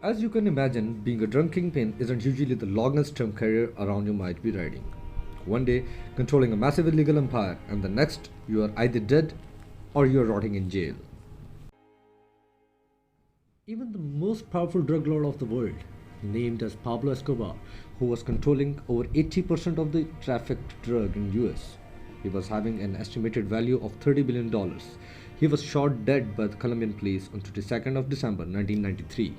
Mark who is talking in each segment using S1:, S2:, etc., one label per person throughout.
S1: As you can imagine, being a drug kingpin isn't usually the longest term career around you might be riding. One day, controlling a massive illegal empire, and the next, you are either dead or you are rotting in jail. Even the most powerful drug lord of the world, named as Pablo Escobar, who was controlling over 80% of the trafficked drug in US, he was having an estimated value of $30 billion. He was shot dead by the Colombian police on 22nd of December 1993.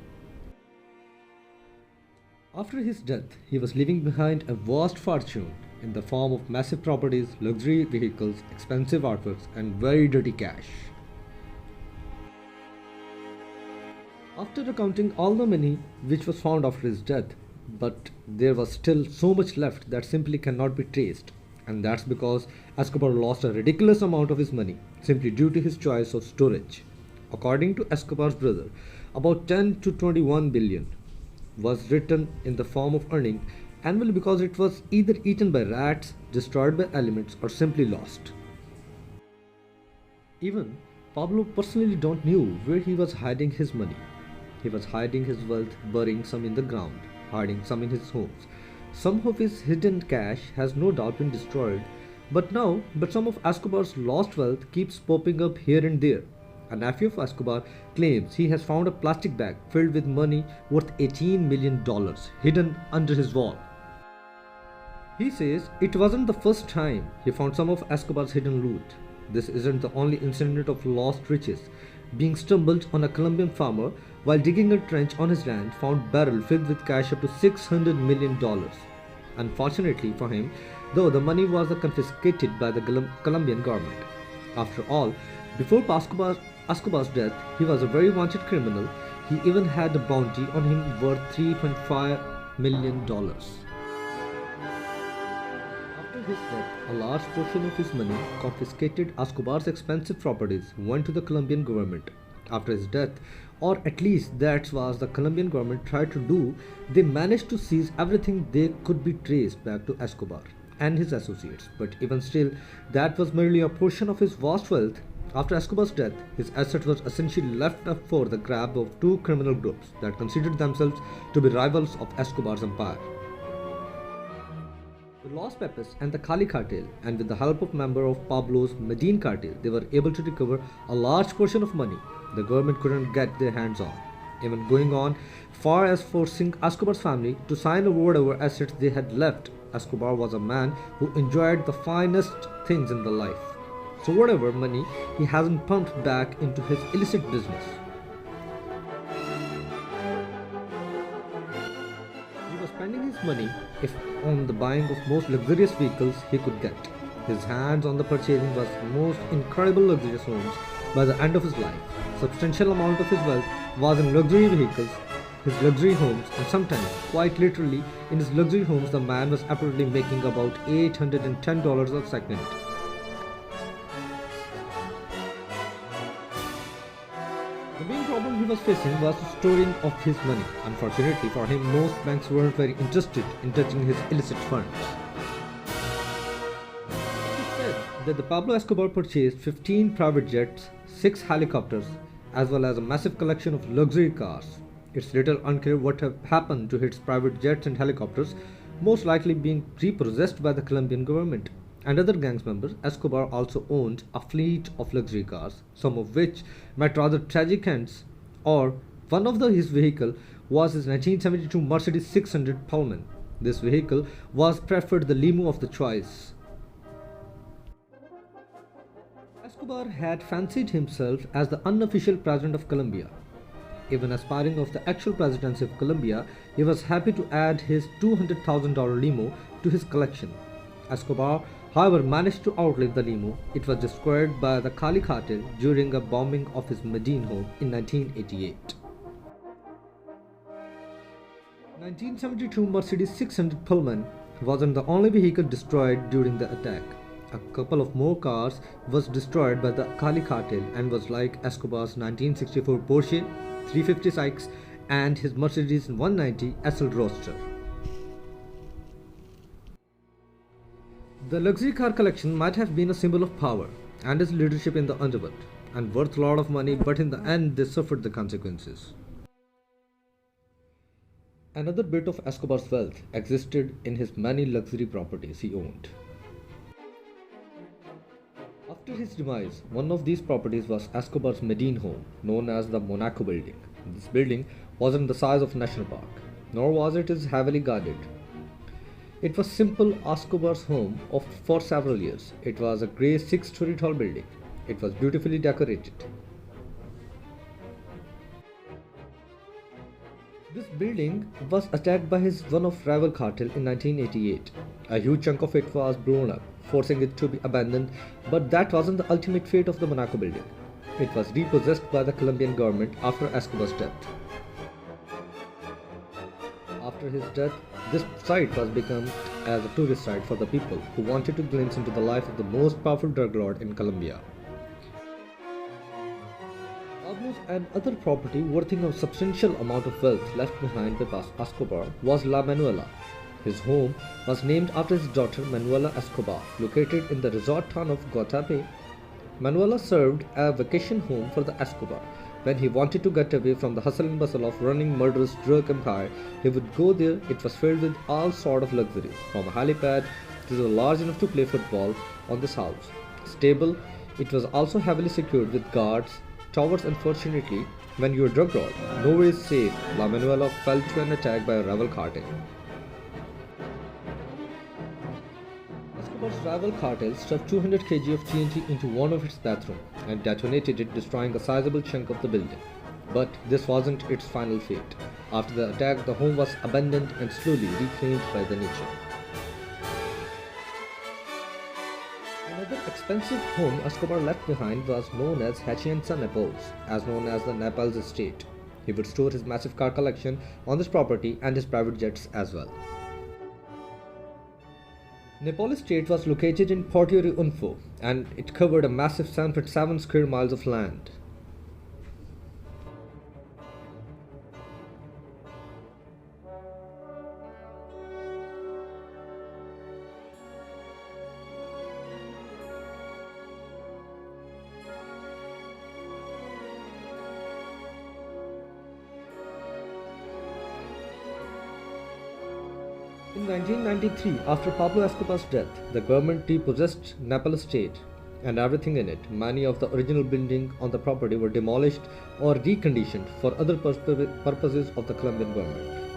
S1: After his death, he was leaving behind a vast fortune in the form of massive properties, luxury vehicles, expensive artworks, and very dirty cash. After accounting all the money which was found after his death, but there was still so much left that simply cannot be traced. And that's because Escobar lost a ridiculous amount of his money simply due to his choice of storage. According to Escobar's brother, about 10 to 21 billion was written in the form of earning annually because it was either eaten by rats, destroyed by elements, or simply lost. Even Pablo personally don't knew where he was hiding his money. He was hiding his wealth, burying some in the ground, hiding some in his homes. Some of his hidden cash has no doubt been destroyed, but some of Escobar's lost wealth keeps popping up here and there. A nephew of Escobar claims he has found a plastic bag filled with money worth $18 million hidden under his wall. He says it wasn't the first time he found some of Escobar's hidden loot. This isn't the only incident of lost riches. Being stumbled on a Colombian farmer while digging a trench on his land found barrel filled with cash up to $600 million. Unfortunately for him, though, the money was confiscated by the Colombian government. After all, before Escobar's death, he was a very wanted criminal. He even had a bounty on him worth $3.5 million. After his death, a large portion of his money, confiscated Escobar's expensive properties, went to the Colombian government. After his death, or at least that was the Colombian government tried to do, they managed to seize everything they could be traced back to Escobar and his associates. But even still, that was merely a portion of his vast wealth. After Escobar's death, his assets were essentially left up for the grab of two criminal groups that considered themselves to be rivals of Escobar's empire. The Los Pepes and the Cali cartel, and with the help of members of Pablo's Medellin cartel, they were able to recover a large portion of money the government couldn't get their hands on, even going on far as forcing Escobar's family to sign award over assets they had left. Escobar was a man who enjoyed the finest things in the life, so whatever money he hasn't pumped back into his illicit business. He was spending his money if on the buying of most luxurious vehicles he could get. His hands on the purchasing was most incredible luxurious homes by the end of his life. Substantial amount of his wealth was in luxury vehicles, his luxury homes, and sometimes, quite literally, in his luxury homes the man was apparently making about $810 a second. The main problem he was facing was the storing of his money. Unfortunately for him, most banks weren't very interested in touching his illicit funds. It is said that the Pablo Escobar purchased 15 private jets, 6 helicopters, as well as a massive collection of luxury cars. It's little unclear what happened to his private jets and helicopters, most likely being repossessed by the Colombian government and other gangs members. Escobar also owned a fleet of luxury cars, some of which met rather tragic ends, or one of his vehicle was his 1972 Mercedes 600 Pullman. This vehicle was preferred the limo of the choice. Escobar had fancied himself as the unofficial president of Colombia. Even aspiring of the actual presidency of Colombia, he was happy to add his $200,000 limo to his collection. Escobar, however, managed to outlive the limo. It was destroyed by the Cali cartel during a bombing of his Medellin home in 1988. 1972 Mercedes 600 Pullman wasn't the only vehicle destroyed during the attack. A couple of more cars was destroyed by the Cali cartel and was like Escobar's 1964 Porsche 350 Sykes and his Mercedes 190 SL Roadster. The luxury car collection might have been a symbol of power and his leadership in the underworld, and worth a lot of money, but in the end they suffered the consequences. Another bit of Escobar's wealth existed in his many luxury properties he owned. After his demise, one of these properties was Escobar's Medine home, known as the Monaco building. This building wasn't the size of National Park, nor was it as heavily guarded. It was simple Escobar's home for several years. It was a grey six-story tall building. It was beautifully decorated. This building was attacked by his one of rival cartel in 1988. A huge chunk of it was blown up, forcing it to be abandoned, but that wasn't the ultimate fate of the Monaco building. It was repossessed by the Colombian government after Escobar's death. After his death, this site was become as a tourist site for the people who wanted to glimpse into the life of the most powerful drug lord in Colombia. Pablo's and other property worth a substantial amount of wealth left behind by Escobar was La Manuela. His home was named after his daughter Manuela Escobar, located in the resort town of Guatapé. Manuela served as a vacation home for the Escobar. When he wanted to get away from the hustle and bustle of running murderous drug empire, he would go there. It was filled with all sort of luxuries, from a helipad to the large enough to play football on this house. Stable, it was also heavily secured with guards, towers. Unfortunately, when you are drug lord, nowhere is safe. La Manuela fell to an attack by a rival cartel. Escobar's rival cartel stuffed 200 kg of TNT into one of its bathrooms and detonated it, destroying a sizable chunk of the building. But this wasn't its final fate. After the attack, the home was abandoned and slowly reclaimed by the nature. Another expensive home Escobar left behind was known as Hacienda Naples, as known as the Naples estate. He would store his massive car collection on this property and his private jets as well. Naples estate was located in Puerto Unfo, and it covered a massive 7.7 square miles of land. In 1993, after Pablo Escobar's death, the government repossessed Naples estate and everything in it. Many of the original buildings on the property were demolished or reconditioned for other purposes of the Colombian government.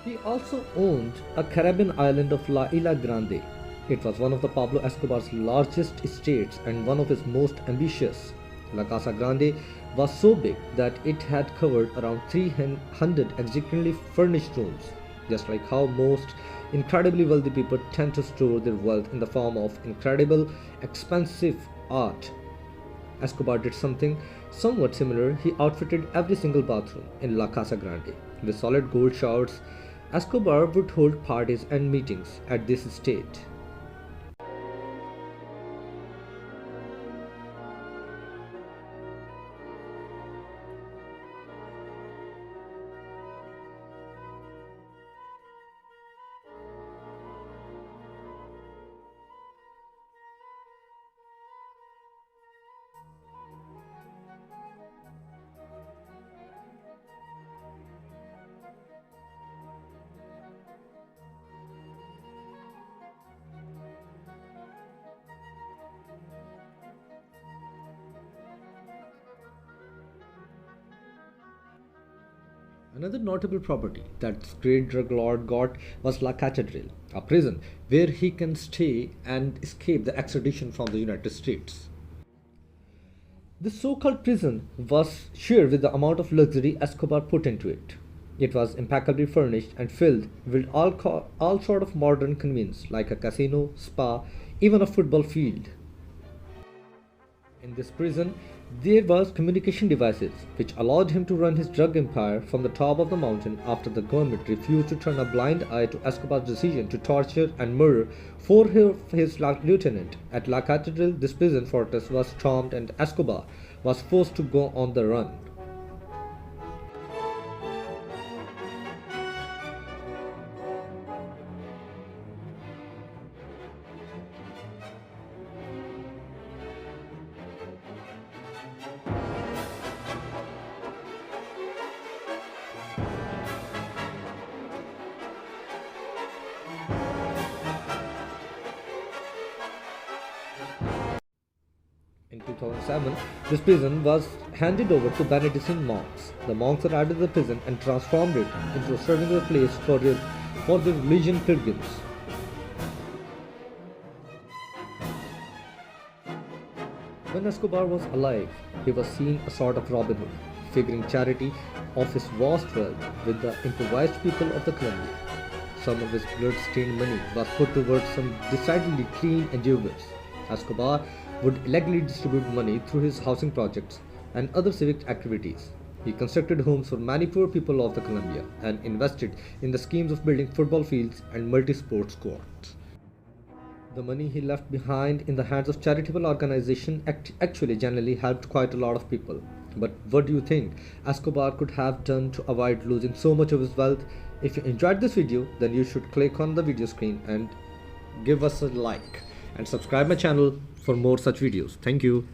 S1: He also owned a Caribbean island of La Isla Grande. It was one of the Pablo Escobar's largest estates and one of his most ambitious. La Casa Grande was so big that it had covered around 300 exquisitely furnished rooms, just like how most incredibly wealthy people tend to store their wealth in the form of incredible, expensive art. Escobar did something somewhat similar. He outfitted every single bathroom in La Casa Grande with solid gold showers. Escobar would hold parties and meetings at this estate. Another notable property that this great drug lord got was La Catedral, a prison where he can stay and escape the extradition from the United States. This so-called prison was sheer with the amount of luxury Escobar put into it. It was impeccably furnished and filled with all sort of modern convenience like a casino, spa, even a football field. In this prison, there was communication devices which allowed him to run his drug empire from the top of the mountain after the government refused to turn a blind eye to Escobar's decision to torture and murder four of his lieutenants. At La Catedral, this prison fortress was stormed and Escobar was forced to go on the run. In 2007, this prison was handed over to Benedictine monks. The monks arrived at the prison and transformed it into a serving place for the religion pilgrims. When Escobar was alive, he was seen a sort of Robin Hood, figuring charity of his vast wealth with the impoverished people of the Colombia. Some of his blood-stained money was put towards some decidedly clean endeavors. Escobar would illegally distribute money through his housing projects and other civic activities. He constructed homes for many poor people of the Colombia and invested in the schemes of building football fields and multi-sport courts. The money he left behind in the hands of charitable organizations actually generally helped quite a lot of people. But what do you think Escobar could have done to avoid losing so much of his wealth? If you enjoyed this video, then you should click on the video screen and give us a like and subscribe my channel for more such videos. Thank you.